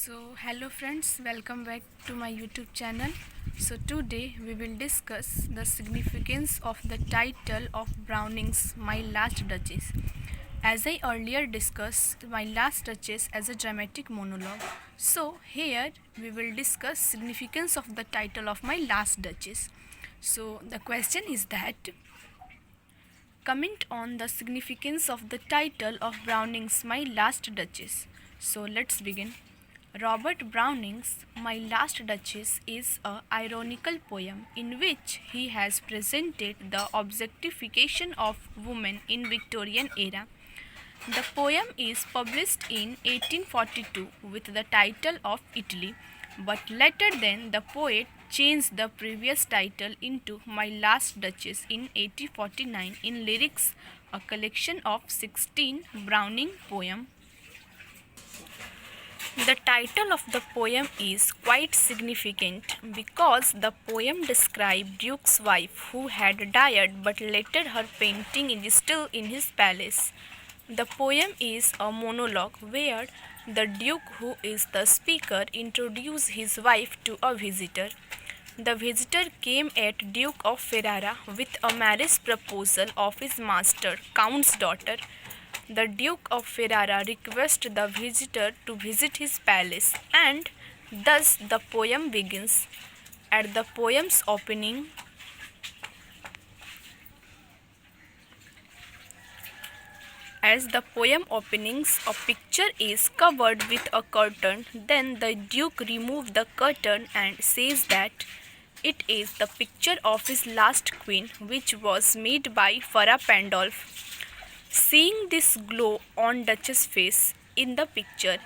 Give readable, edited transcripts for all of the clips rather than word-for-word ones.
Hello friends, welcome back to my YouTube channel. Today we will discuss the significance of the title of Browning's My Last Duchess. As I earlier discussed My Last Duchess as a dramatic monologue, here we will discuss significance of the title of My Last Duchess. The question is that comment on the significance of the title of Browning's My Last Duchess. Let's begin. Robert Browning's My Last Duchess is a ironical poem in which he has presented the objectification of women in Victorian era. The poem is published in 1842 with the title of Italy, but later then the poet changed the previous title into My Last Duchess in 1849 in Lyrics, a collection of 16 Browning poems. The title of the poem is quite significant because the poem describes Duke's wife who had died but later her painting is still in his palace. The poem is a monologue where the Duke, who is the speaker, introduces his wife to a visitor. The visitor came at Duke of Ferrara with a marriage proposal of his master, Count's daughter. The Duke of Ferrara requests the visitor to visit his palace, and thus the poem begins. At the poem's opening, as the poem openings, a picture is covered with a curtain. Then the Duke removes the curtain and says that it is the picture of his last queen, which was made by Farah Pandolf. Seeing this glow on Duchess' face in the picture,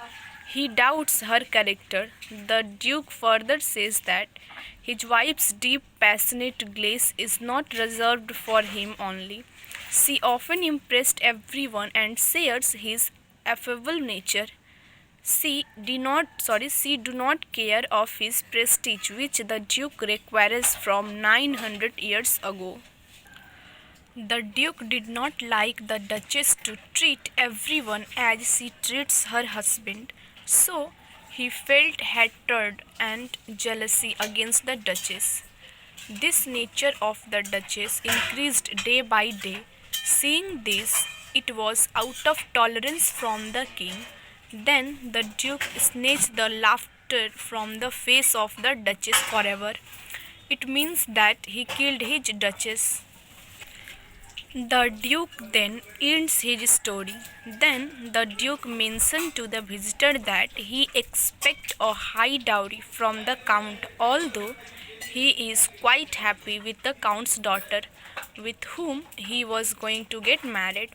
he doubts her character. The Duke further says that his wife's deep, passionate gaze is not reserved for him only. She often impressed everyone and shares his affable nature. She do not care of his prestige, which the Duke requires from 900 years ago. The Duke did not like the Duchess to treat everyone as she treats her husband, so he felt hatred and jealousy against the Duchess. This nature of the Duchess increased day by day. Seeing this, it was out of tolerance from the king. Then the Duke snatched the laughter from the face of the Duchess forever. It means that he killed his Duchess. The Duke then ends his story. Then the Duke mentioned to the visitor that he expects a high dowry from the Count, although he is quite happy with the Count's daughter, with whom he was going to get married.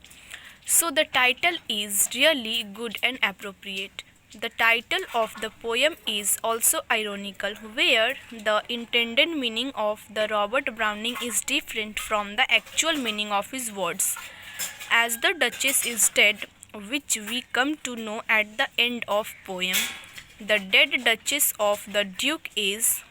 So the title is really good and appropriate. The title of the poem is also ironical, where the intended meaning of the Robert Browning is different from the actual meaning of his words. As the Duchess is dead, which we come to know at the end of poem, the dead Duchess of the Duke is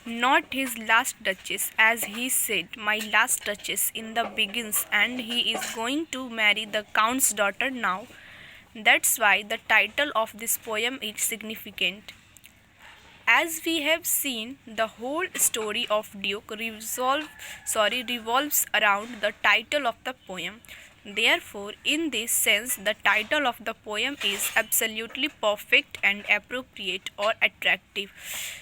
not his last Duchess, as he said my last Duchess in the begins, and he is going to marry the Count's daughter now. That's why the title of this poem is significant. As we have seen, the whole story of Duke revolves around the title of the poem. Therefore, in this sense, the title of the poem is absolutely perfect and appropriate or attractive.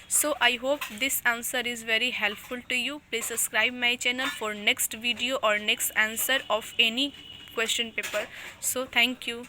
So, I hope this answer is very helpful to you. Please subscribe my channel for next video or next answer of any question paper. So, thank you.